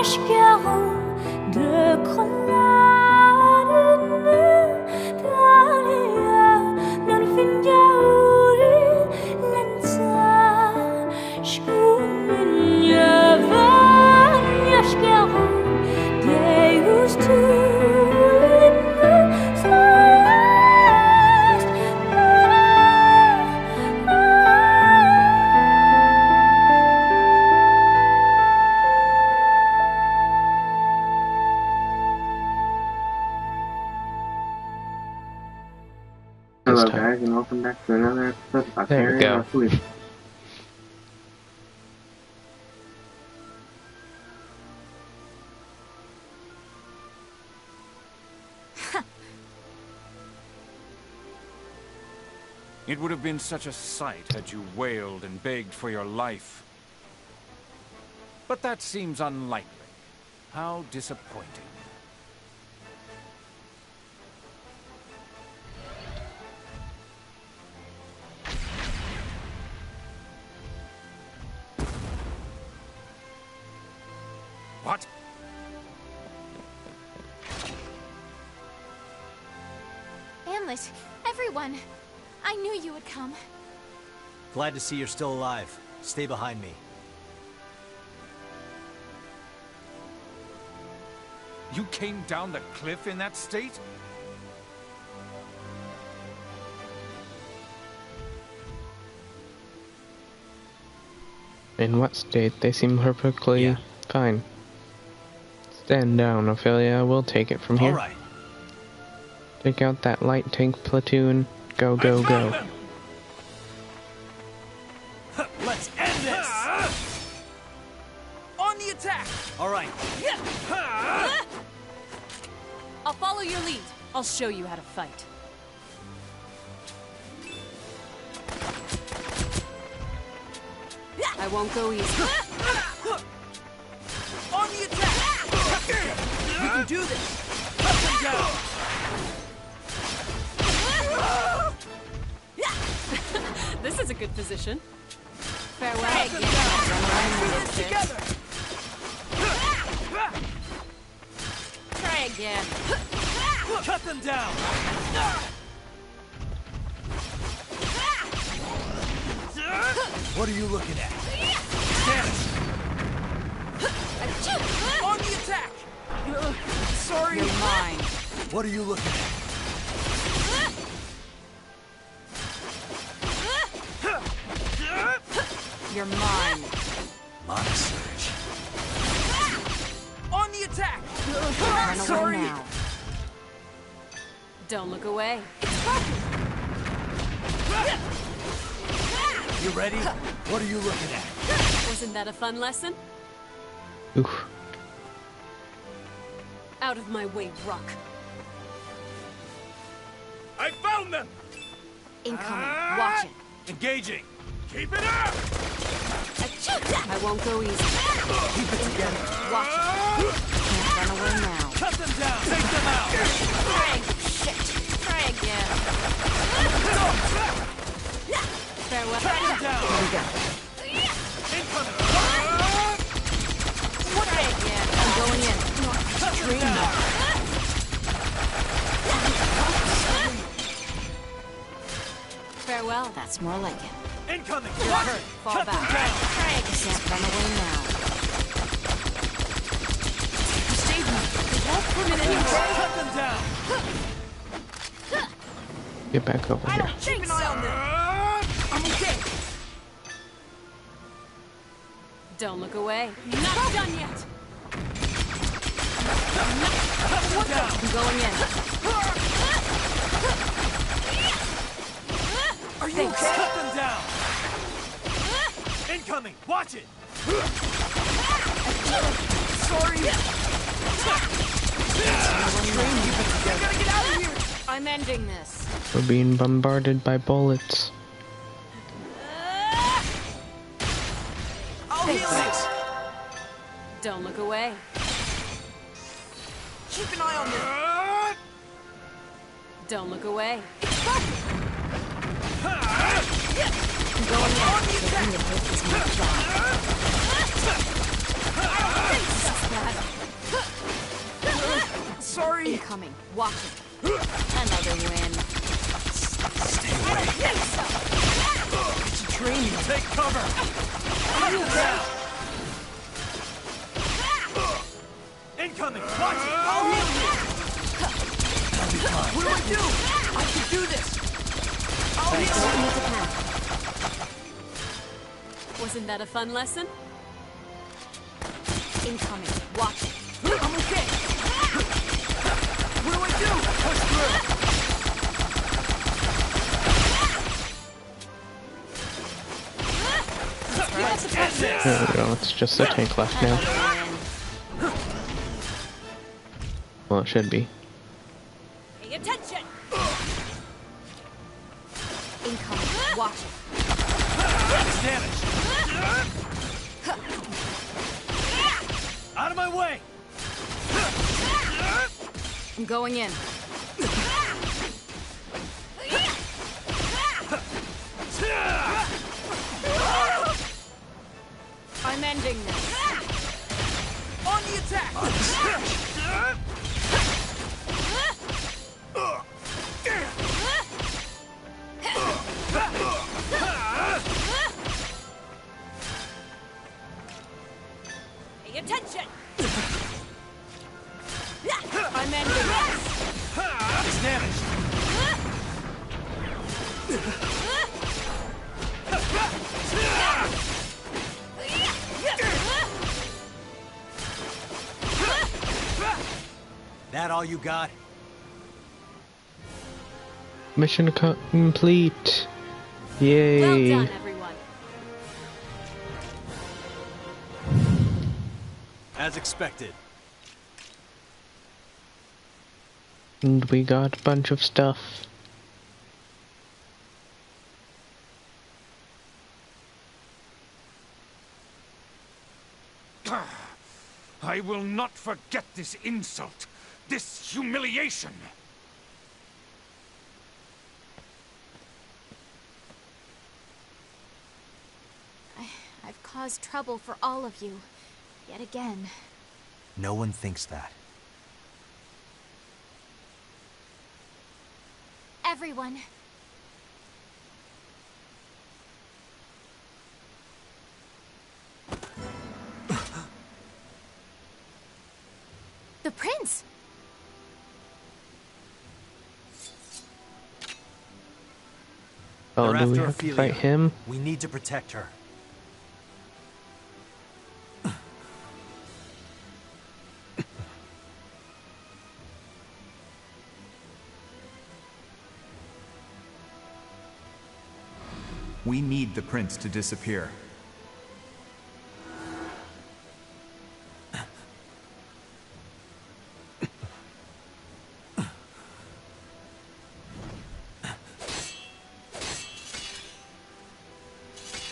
escargot de grenade. Dahlia non fingiauri lenza scuminia vagna escargot Deus tu Hello guys, and welcome back to another episode of Valkyria Revolution. It would have been such a sight had you wailed and begged for your life. But that seems unlikely. How disappointing. What? Hamlet, everyone! I knew you would come. Glad to see you're still alive. Stay behind me. You came down the cliff in that state? In what state? They seem perfectly Yeah. fine. Stand down, Ophelia. We'll take it from here. All right. Take out that light tank platoon. Go, go, go. Let's end this! On the attack! All right. I'll follow your lead. I'll show you how to fight. I won't go easy. On the attack! We can do this! Cut them down! This is a good position. Farewell. Cut them down! Do this together! Try again. Cut them down! What are you looking at? Vanish! On the attack! Sorry! You're mine. What are you looking at? You're mine. Mana surge. On the attack! Run away Sorry! now. Don't look away. You ready? What are you looking at? Wasn't that a fun lesson? Oof. Out of my way, Rock. I found them! Incoming. Watch it. Engaging. Keep it up! I won't go easy. Keep it together. Watch it. Can't run away now. Cut them down! Take them out! Try. Shit. Try again. Farewell. Cut them down! Here we go. Incoming! Try again. I'm going in. Cut them down! Farewell. That's more like it. Incoming! You're Watch hurt. it! Fall Cut back. them down! Try again. Can't run away now. Save me. They won't permit anymore. Cut them down! Get back over here. Keep an eye on them! I'm okay! Don't look away. Not done yet. Cut them down! I'm going in. Are you okay? Cut them down! Incoming! Watch it! Sorry! I gotta get out of here! I'm ending this. We're being bombarded by bullets. I'll heal it! Don't look away. Keep an eye on them! Don't look away. I'm Going in. on the attack! Bad. Incoming. Watch it. Another win. Stay away. It's a training. Take cover. Move down. Incoming. Watch it. I'll heal you. What do I do? I can do this. I'll heal you. Wasn't that a fun lesson? Incoming. Watch it. I'm okay. What do I do? Push through. There we go, it's just the tank left now. Well, it should be. Pay attention! Incoming. Watch it. That's damage. Out of my way. I'm going in. I'm ending this. On the attack. Pay attention! I'm ending this. It's damaged. That all you got? Mission complete. Yay. Well done, everyone. As expected. And we got a bunch of stuff. I will not forget this insult, this humiliation. I've caused trouble for all of you, yet again. No one thinks that. Everyone. The prince! Oh, They're do we after have to Ophelia. fight him? We need to protect her. We need the prince to disappear.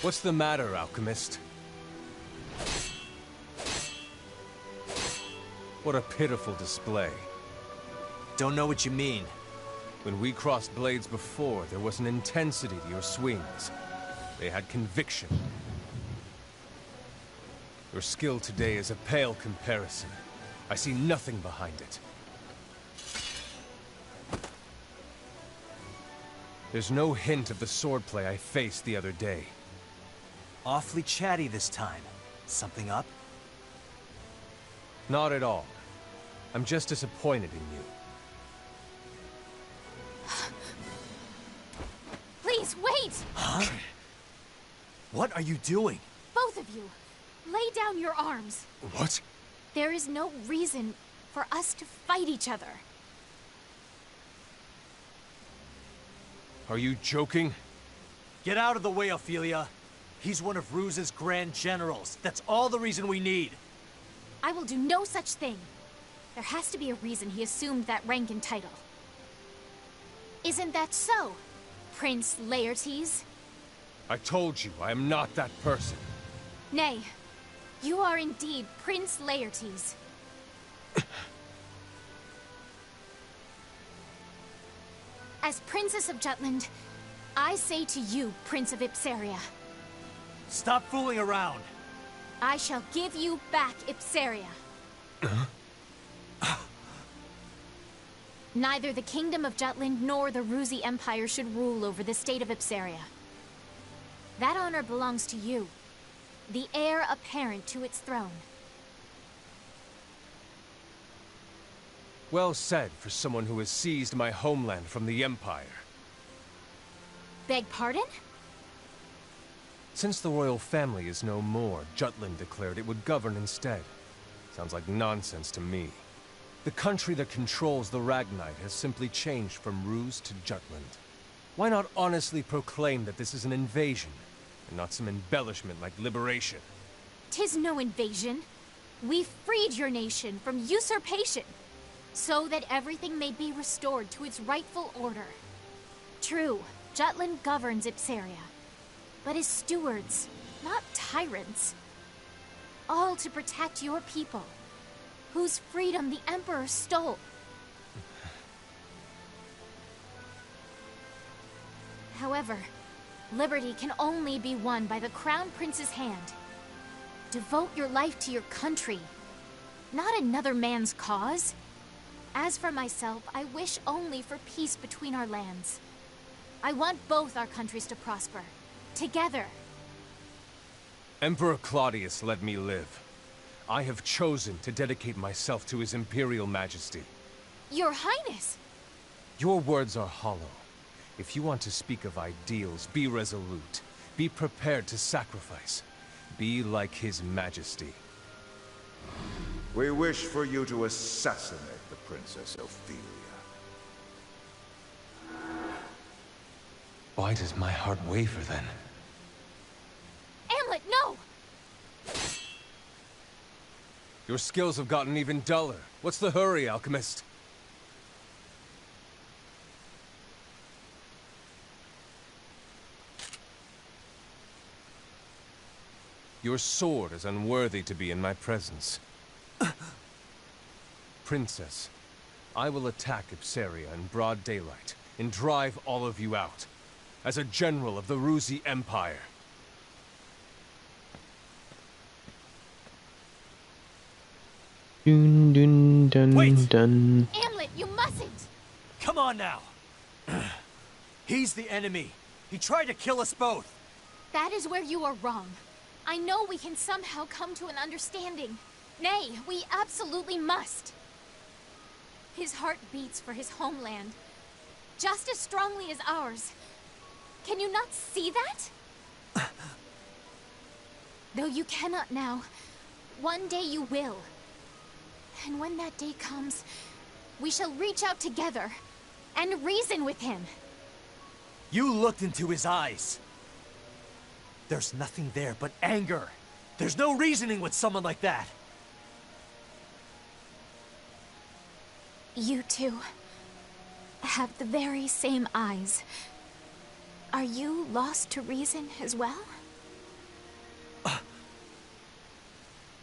What's the matter, alchemist? What a pitiful display. Don't know what you mean. When we crossed blades before, there was an intensity to your swings. They had conviction. Your skill today is a pale comparison. I see nothing behind it. There's no hint of the swordplay I faced the other day. Awfully chatty this time. Something up? Not at all. I'm just disappointed in you. Please, wait! Huh? What are you doing? Both of you, lay down your arms. What? There is no reason for us to fight each other. Are you joking? Get out of the way, Ophelia. He's one of Ruse's grand generals. That's all the reason we need. I will do no such thing. There has to be a reason he assumed that rank and title. Isn't that so, Prince Laertes? I told you, I am not that person. Nay, you are indeed Prince Laertes. As Princess of Jutland, I say to you, Prince of Ipsaria, Stop fooling around. I shall give you back Ipsaria. Neither the Kingdom of Jutland nor the Ruzi Empire should rule over the state of Ipsaria. That honor belongs to you, the heir apparent to its throne. Well said for someone who has seized my homeland from the Empire. Beg pardon? Since the royal family is no more, Jutland declared it would govern instead. Sounds like nonsense to me. The country that controls the Ragnite has simply changed from Ruse to Jutland. Why not honestly proclaim that this is an invasion, and not some embellishment like liberation? 'Tis no invasion. We freed your nation from usurpation, so that everything may be restored to its rightful order. True, Jutland governs Ipsaria, but as stewards, not tyrants. All to protect your people, whose freedom the Emperor stole. However, liberty can only be won by the Crown Prince's hand. Devote your life to your country, not another man's cause. As for myself, I wish only for peace between our lands. I want both our countries to prosper, together. Emperor Claudius let me live. I have chosen to dedicate myself to his Imperial Majesty. Your Highness! Your words are hollow. If you want to speak of ideals, be resolute. Be prepared to sacrifice. Be like His Majesty. We wish for you to assassinate the Princess Ophelia. Why does my heart waver then? Amlet, no! Your skills have gotten even duller. What's the hurry, alchemist? Your sword is unworthy to be in my presence. Princess, I will attack Ipsaria in broad daylight and drive all of you out. As a general of the Ruzi Empire. Dun dun dun Wait! dun. Amlet, you mustn't! Come on now! He's the enemy. He tried to kill us both. That is where you are wrong. I know we can somehow come to an understanding. Nay, we absolutely must. His heart beats for his homeland, just as strongly as ours. Can you not see that? Though you cannot now, one day you will. And when that day comes, we shall reach out together and reason with him. You looked into his eyes. There's nothing there but anger. There's no reasoning with someone like that. You two have the very same eyes. Are you lost to reason as well?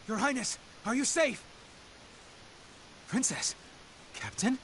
Your Highness, are you safe? Princess? Captain?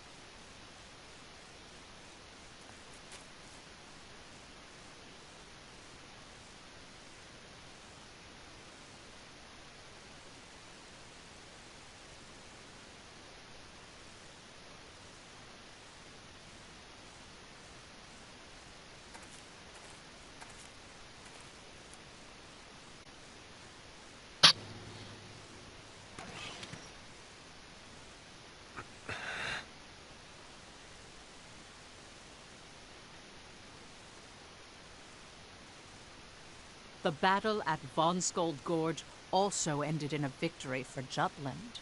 The battle at Von Skold Gorge also ended in a victory for Jutland.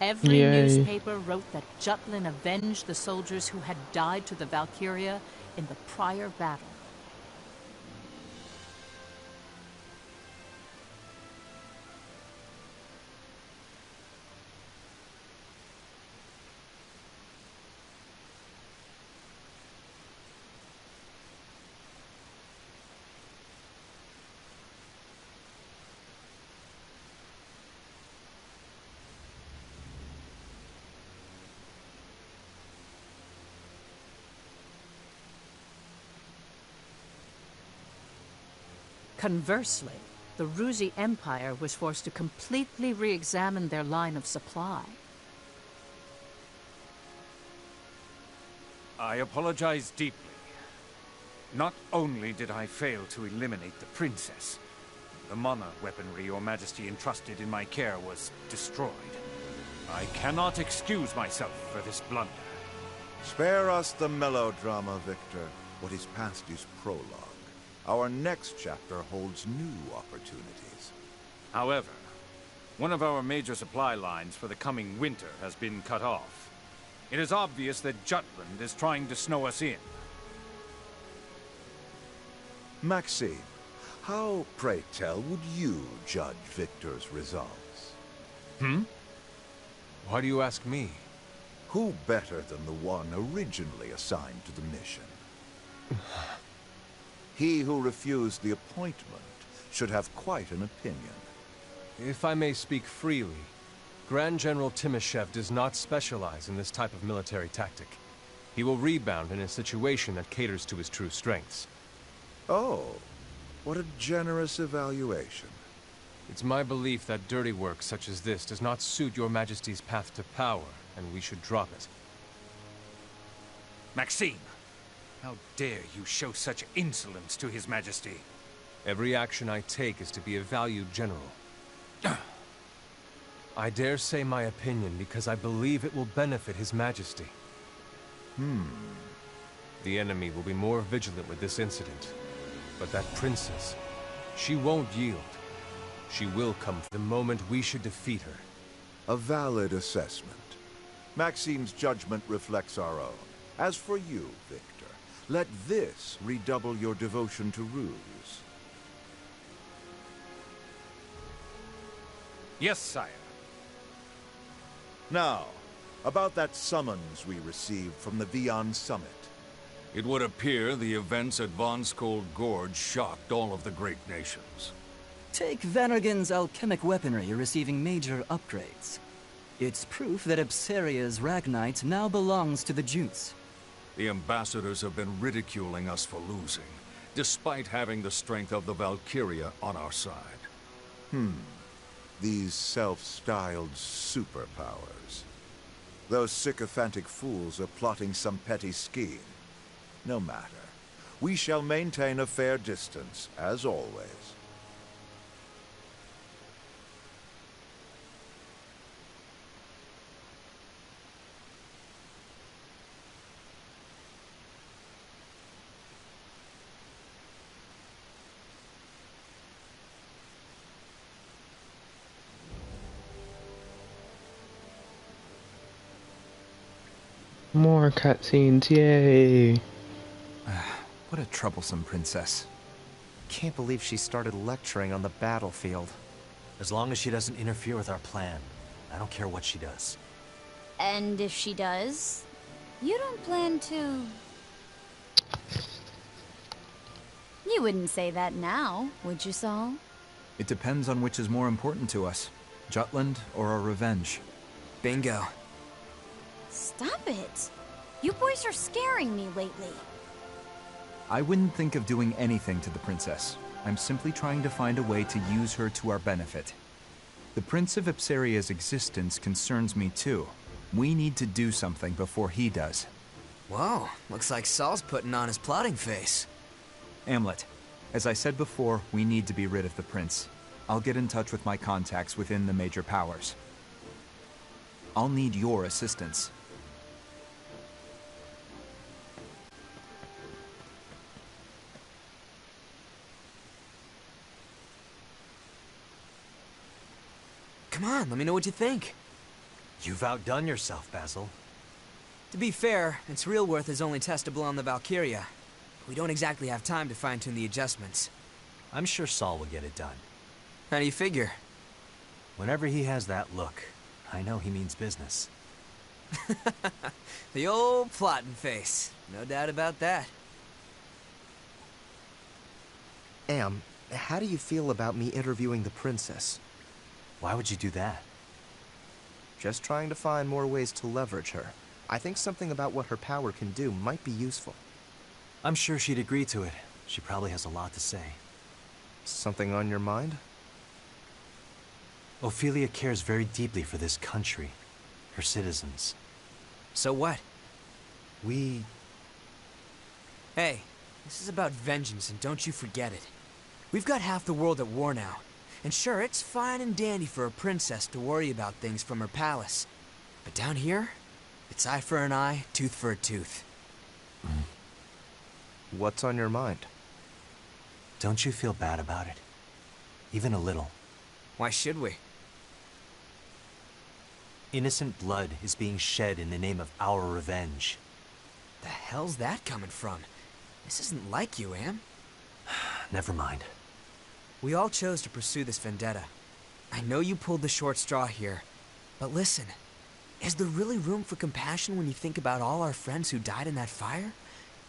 Every Yay. newspaper wrote that Jutlin avenged the soldiers who had died to the Valkyria in the prior battle. Conversely, the Ruzi Empire was forced to completely re-examine their line of supply. I apologize deeply. Not only did I fail to eliminate the princess, the mana weaponry your majesty entrusted in my care was destroyed. I cannot excuse myself for this blunder. Spare us the melodrama, Victor. What is past is prologue. Our next chapter holds new opportunities. However, one of our major supply lines for the coming winter has been cut off. It is obvious that Jutland is trying to snow us in. Maxime, how, pray tell, would you judge Victor's results? Why do you ask me? Who better than the one originally assigned to the mission? He who refused the appointment should have quite an opinion. If I may speak freely, Grand General Timoshev does not specialize in this type of military tactic. He will rebound in a situation that caters to his true strengths. Oh, what a generous evaluation. It's my belief that dirty work such as this does not suit your Majesty's path to power, and we should drop it. Maxime! How dare you show such insolence to His Majesty? Every action I take is to be a valued general. I dare say my opinion because I believe it will benefit His Majesty. The enemy will be more vigilant with this incident. But that princess, she won't yield. She will come the moment we should defeat her. A valid assessment. Maxime's judgment reflects our own. As for you, Victor, let this redouble your devotion to Ruse. Yes, sire. Now, about that summons we received from the Vion Summit. It would appear the events at Vonskold Gorge shocked all of the great nations. Take Vanagon's alchemic weaponry receiving major upgrades. It's proof that Ipseria's Ragnite now belongs to the Juice. The ambassadors have been ridiculing us for losing, despite having the strength of the Valkyria on our side. These self-styled superpowers. Those sycophantic fools are plotting some petty scheme. No matter. We shall maintain a fair distance, as always. More cutscenes, yay! What a troublesome princess. Can't believe she started lecturing on the battlefield. As long as she doesn't interfere with our plan, I don't care what she does. And if she does, you don't plan to... You wouldn't say that now, would you, Saul? It depends on which is more important to us, Jutland or our revenge. Bingo. Stop it! You boys are scaring me lately. I wouldn't think of doing anything to the princess. I'm simply trying to find a way to use her to our benefit. The Prince of Ipseria's existence concerns me too. We need to do something before he does. Whoa, looks like Saul's putting on his plotting face. Amlet, as I said before, we need to be rid of the prince. I'll get in touch with my contacts within the major powers. I'll need your assistance. Come on, let me know what you think. You've outdone yourself, Basil. To be fair, its real worth is only testable on the Valkyria. We don't exactly have time to fine-tune the adjustments. I'm sure Saul will get it done. How do you figure? Whenever he has that look, I know he means business. The old plotting face. No doubt about that. Am, how do you feel about me interviewing the princess? Why would you do that? Just trying to find more ways to leverage her. I think something about what her power can do might be useful. I'm sure she'd agree to it. She probably has a lot to say. Something on your mind? Ophelia cares very deeply for this country, her citizens. So what? We... Hey, this is about vengeance, and don't you forget it. We've got half the world at war now. And sure, it's fine and dandy for a princess to worry about things from her palace. But down here, it's eye for an eye, tooth for a tooth. What's on your mind? Don't you feel bad about it? Even a little. Why should we? Innocent blood is being shed in the name of our revenge. The hell's that coming from? This isn't like you, Am. Never mind. We all chose to pursue this vendetta. I know you pulled the short straw here, but listen, is there really room for compassion when you think about all our friends who died in that fire?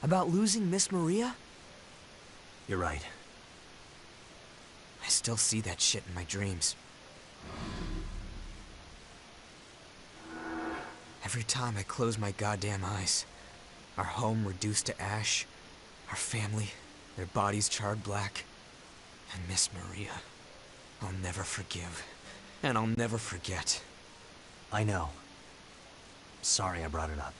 About losing Miss Maria? You're right. I still see that shit in my dreams. Every time I close my goddamn eyes, our home reduced to ash, our family, their bodies charred black, and Miss Maria. I'll never forgive, and I'll never forget. I know. Sorry I brought it up.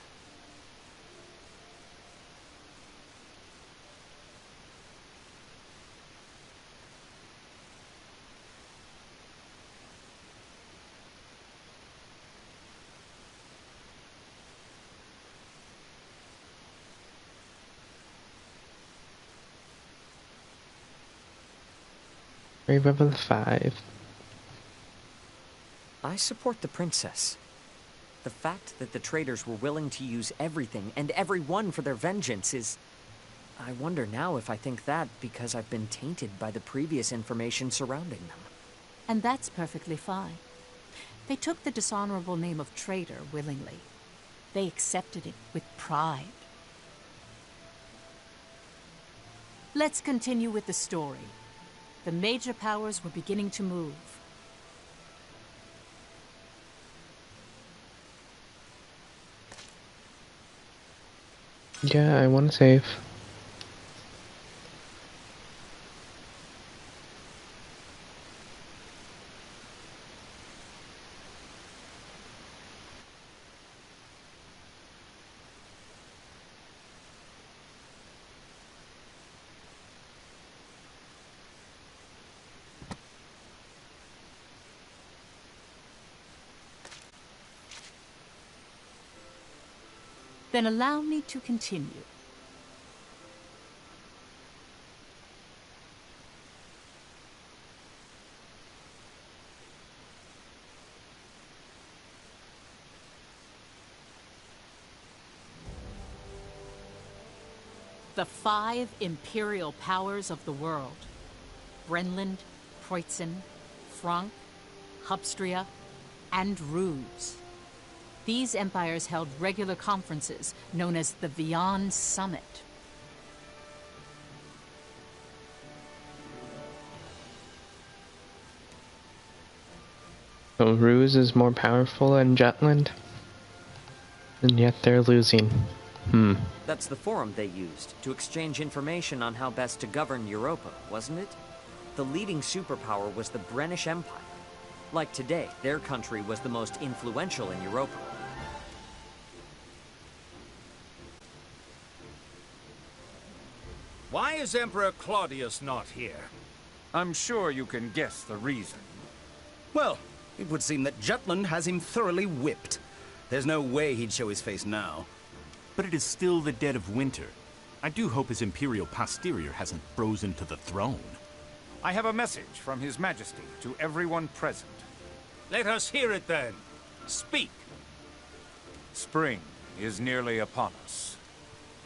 Level 5. I support the princess. The fact that the traitors were willing to use everything and everyone for their vengeance is... I wonder now if I think that because I've been tainted by the previous information surrounding them. And that's perfectly fine. They took the dishonorable name of traitor willingly. They accepted it with pride. Let's continue with the story. The major powers were beginning to move. Yeah, I want to save. Then allow me to continue. The 5 imperial powers of the world. Brenland, Preutzen, Frank, Hubstria, and Ruse. These empires held regular conferences known as the Vian Summit. So Ruse is more powerful than Jutland? And yet they're losing. That's the forum they used to exchange information on how best to govern Europa, wasn't it? The leading superpower was the British Empire. Like today, their country was the most influential in Europa. Why is Emperor Claudius not here? I'm sure you can guess the reason. Well, it would seem that Jutland has him thoroughly whipped. There's no way he'd show his face now. But it is still the dead of winter. I do hope his imperial posterior hasn't frozen to the throne. I have a message from His Majesty to everyone present. Let us hear it then. Speak! Spring is nearly upon us.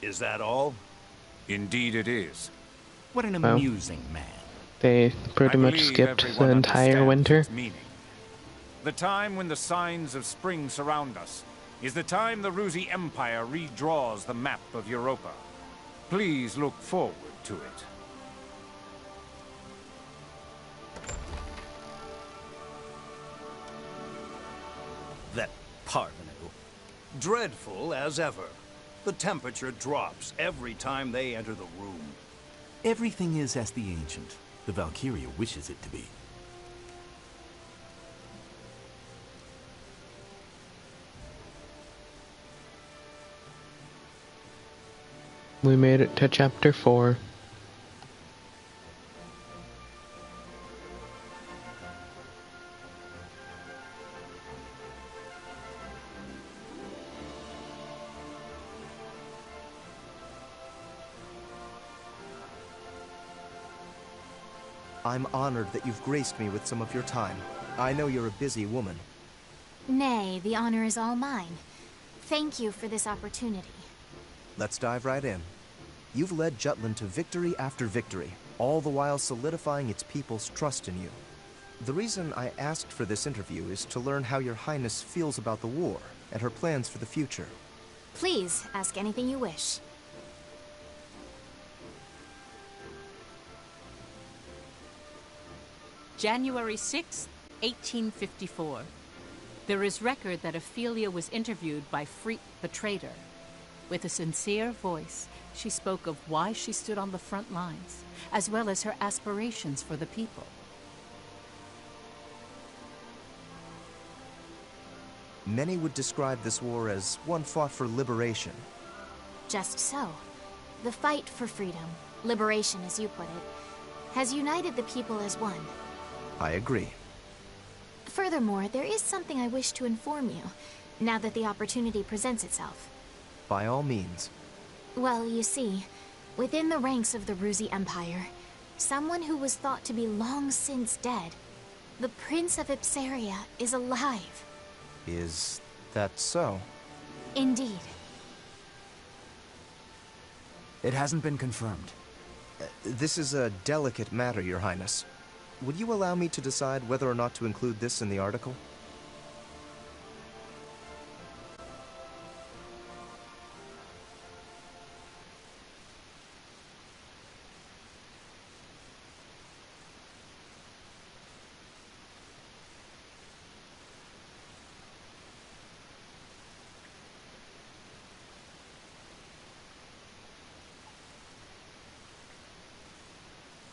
Is that all? Indeed it is. What an Well, amusing man. They pretty I much believe skipped the everyone entire understands winter. its meaning. The time when the signs of spring surround us is the time the Ruzi Empire redraws the map of Europa. Please look forward to it. That parvenu. Dreadful as ever. The temperature drops every time they enter the room. Everything is as the Ancient. The Valkyria wishes it to be. We made it to chapter 4. I'm honored that you've graced me with some of your time. I know you're a busy woman. Nay, the honor is all mine. Thank you for this opportunity. Let's dive right in. You've led Jutland to victory after victory, all the while solidifying its people's trust in you. The reason I asked for this interview is to learn how your Highness feels about the war and her plans for the future. Please, ask anything you wish. January 6, 1854. There is record that Ophelia was interviewed by Freke the traitor. With a sincere voice, she spoke of why she stood on the front lines, as well as her aspirations for the people. Many would describe this war as one fought for liberation. Just so. The fight for freedom, liberation as you put it, has united the people as one. I agree. Furthermore, there is something I wish to inform you, now that the opportunity presents itself. By all means. Well, you see, within the ranks of the Ruzi Empire, someone who was thought to be long since dead, the Prince of Ipsaria, is alive. Is that so? Indeed. It hasn't been confirmed. This is a delicate matter, Your Highness. Would you allow me to decide whether or not to include this in the article?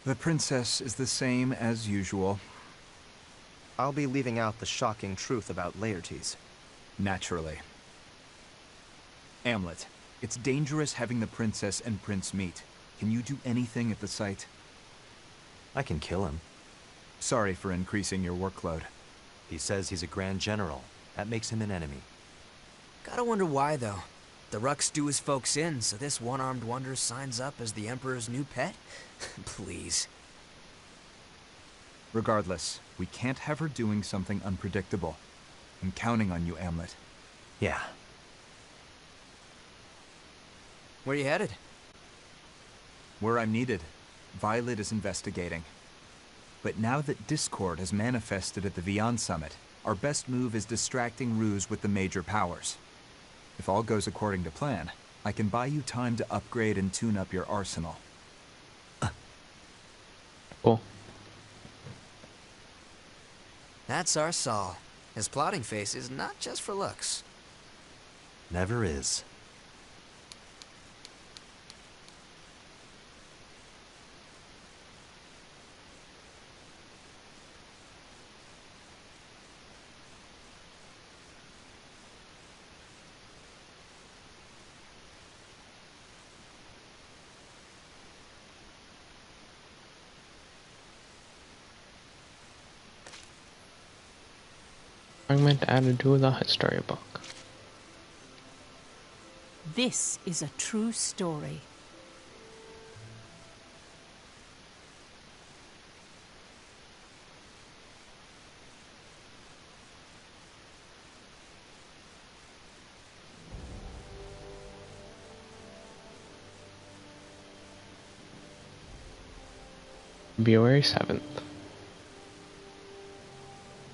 The princess is the same as usual. I'll be leaving out the shocking truth about Laertes. Naturally. Amlet, it's dangerous having the princess and prince meet. Can you do anything at the site? I can kill him. Sorry for increasing your workload. He says he's a grand general. That makes him an enemy. Gotta wonder why, though. The Rucks do his folks in, so this one-armed wonder signs up as the Emperor's new pet? Please. Regardless, we can't have her doing something unpredictable. I'm counting on you, Amlet. Yeah. Where you headed? Where I'm needed. Violet is investigating. But now that discord has manifested at the Vian Summit, our best move is distracting Ruse with the major powers. If all goes according to plan, I can buy you time to upgrade and tune up your arsenal. Cool. That's our Saul. His plotting face is not just for looks. Never is. Fragment added to the history book. This is a true story. February 7th.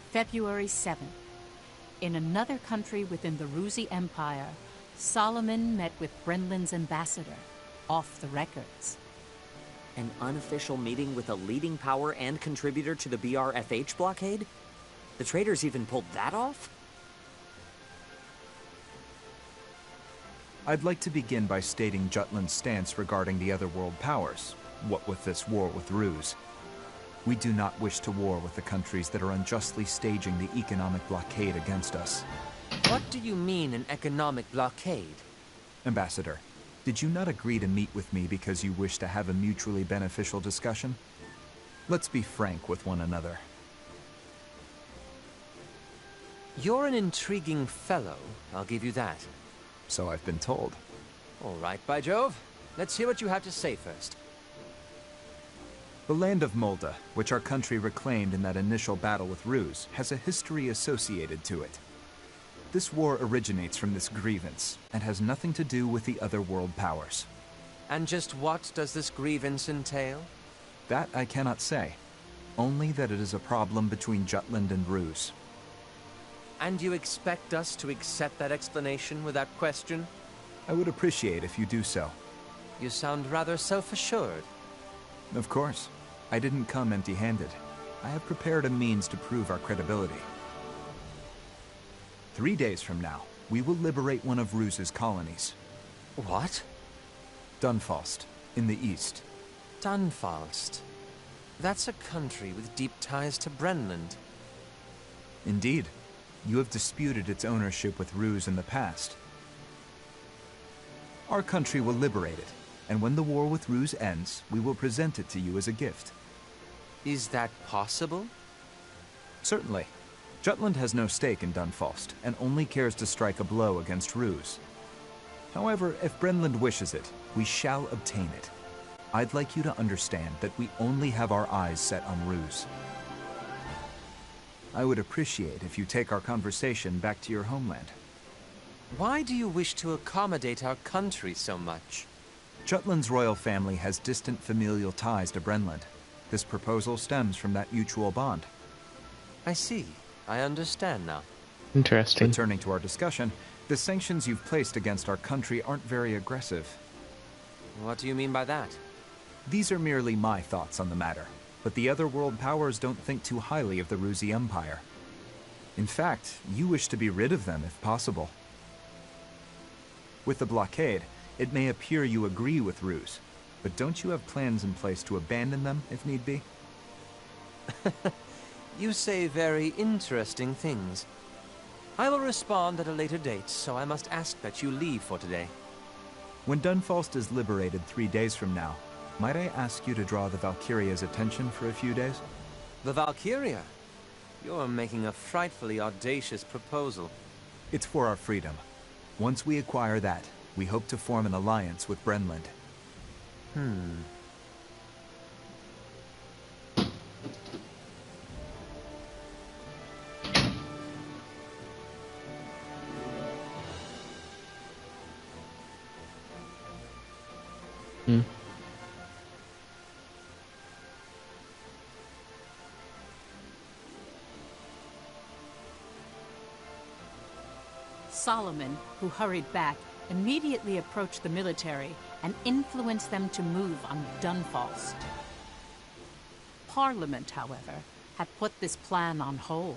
February 7th. In another country within the Ruzi Empire, Solomon met with Brenlin's ambassador, off the records. An unofficial meeting with a leading power and contributor to the BRFH blockade? The traitors even pulled that off? I'd like to begin by stating Jutland's stance regarding the other world powers, what with this war with Ruse. We do not wish to war with the countries that are unjustly staging the economic blockade against us. What do you mean, an economic blockade? Ambassador, did you not agree to meet with me because you wish to have a mutually beneficial discussion? Let's be frank with one another. You're an intriguing fellow, I'll give you that. So I've been told. All right, by Jove. Let's hear what you have to say first. The land of Molda, which our country reclaimed in that initial battle with Ruse, has a history associated to it. This war originates from this grievance, and has nothing to do with the other world powers. And just what does this grievance entail? That I cannot say. Only that it is a problem between Jutland and Ruse. And you expect us to accept that explanation without question? I would appreciate if you do so. You sound rather self-assured. Of course. I didn't come empty-handed. I have prepared a means to prove our credibility. 3 days from now, we will liberate one of Ruse's colonies. What? Dunfalst, in the east. Dunfalst? That's a country with deep ties to Brenland. Indeed. You have disputed its ownership with Ruse in the past. Our country will liberate it, and when the war with Ruse ends, we will present it to you as a gift. Is that possible? Certainly. Jutland has no stake in Dunfalst, and only cares to strike a blow against Ruse. However, if Brenland wishes it, we shall obtain it. I'd like you to understand that we only have our eyes set on Ruse. I would appreciate if you take our conversation back to your homeland. Why do you wish to accommodate our country so much? Jutland's royal family has distant familial ties to Brenland. This proposal stems from that mutual bond. I see. I understand now. Interesting. Returning to our discussion, the sanctions you've placed against our country aren't very aggressive. What do you mean by that? These are merely my thoughts on the matter, but the other world powers don't think too highly of the Ruzi Empire. In fact, you wish to be rid of them if possible. With the blockade, it may appear you agree with Ruse, but don't you have plans in place to abandon them if need be? You say very interesting things. I will respond at a later date, so I must ask that you leave for today. When Dunfalst is liberated 3 days from now, might I ask you to draw the Valkyria's attention for a few days? The Valkyria? You're making a frightfully audacious proposal. It's for our freedom. Once we acquire that, we hope to form an alliance with Brenland. Solomon, who hurried back, immediately approached the military and influenced them to move on Dunfalst. Parliament, however, had put this plan on hold.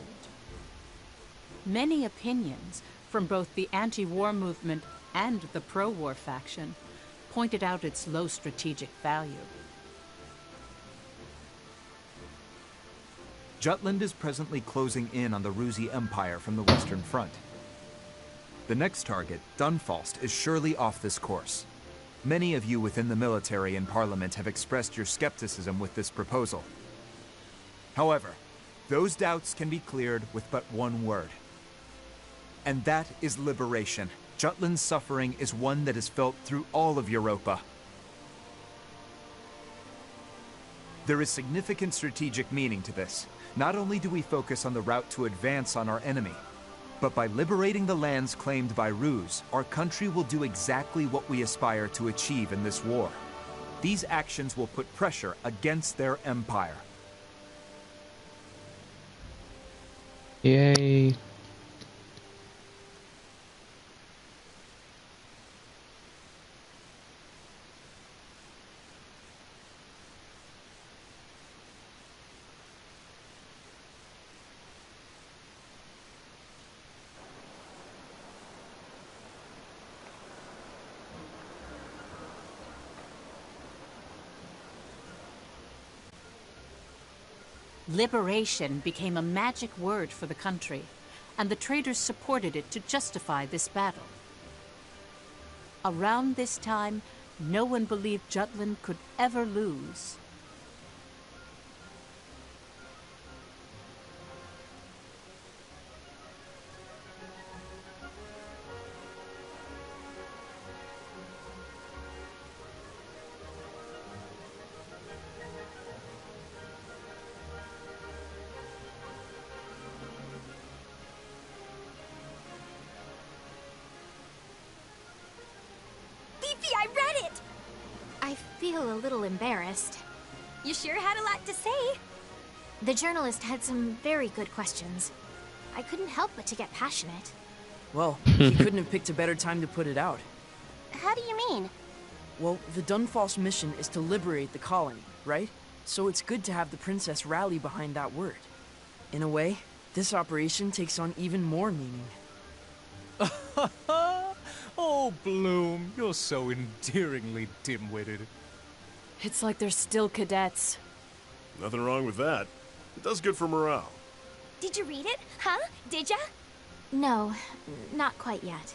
Many opinions from both the anti-war movement and the pro-war faction pointed out its low strategic value. Jutland is presently closing in on the Ruzi Empire from the Western Front. The next target, Dunfalst, is surely off this course. Many of you within the military and Parliament have expressed your skepticism with this proposal. However, those doubts can be cleared with but one word. And that is liberation. Jutland's suffering is one that is felt through all of Europa. There is significant strategic meaning to this. Not only do we focus on the route to advance on our enemy, but by liberating the lands claimed by Ruse, our country will do exactly what we aspire to achieve in this war. These actions will put pressure against their empire. Yay. Liberation became a magic word for the country, and the traders supported it to justify this battle. Around this time, no one believed Jutland could ever lose. I read it! I feel a little embarrassed. You sure had a lot to say. The journalist had some very good questions. I couldn't help but to get passionate. Well, he couldn't have picked a better time to put it out. How do you mean? Well, the Dunfal's mission is to liberate the colony, right? So it's good to have the princess rally behind that word. In a way, this operation takes on even more meaning. Oh, Bloom, you're so endearingly dim-witted. It's like they're still cadets. Nothing wrong with that. It does good for morale. Did you read it? Huh? Did ya? No, not quite yet.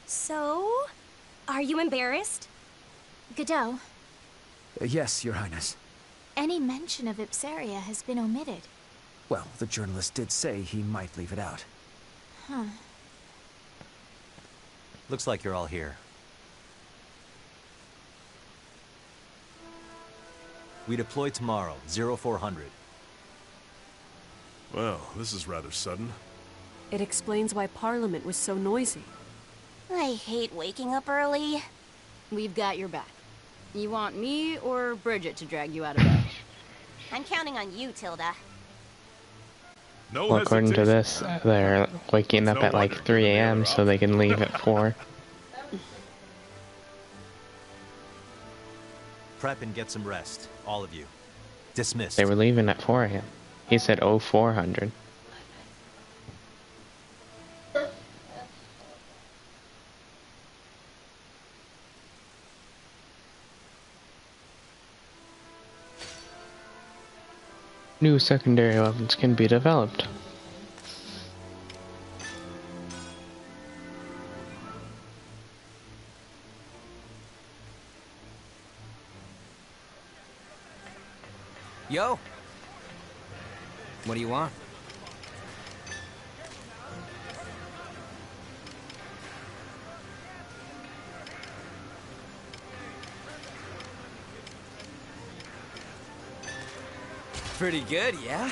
So, are you embarrassed? Godot, Yes, Your Highness. any mention of Ipsaria has been omitted. Well, the journalist did say he might leave it out. Huh. Looks like you're all here. We deploy tomorrow, 0400. Well, this is rather sudden. It explains why Parliament was so noisy. I hate waking up early. We've got your back. You want me or Bridget to drag you out of bed? I'm counting on you, Tilda. No Well, according to this, they're waking up at like 3 a.m. so they can leave at 4. Prep and get some rest, all of you. Dismissed. They were leaving at 4 a.m. He said 0400. New secondary weapons can be developed. Yo! What do you want? Pretty good, yeah?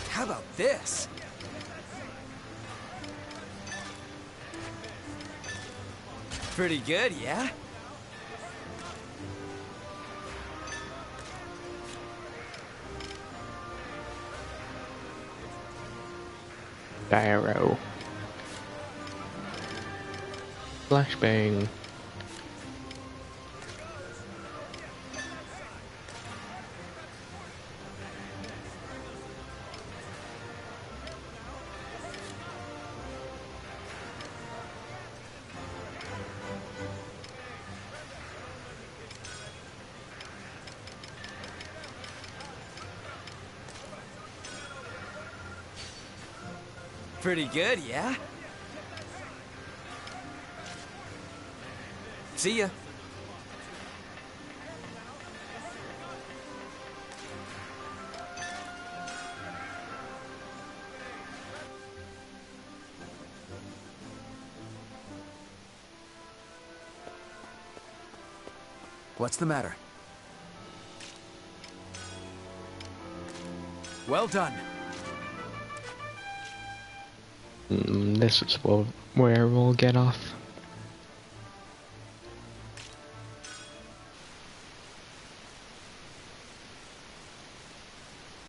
How about this? Pretty good, yeah? Gyro. Flashbang. Pretty good, yeah? See ya. What's the matter? Well done. This is where we'll get off.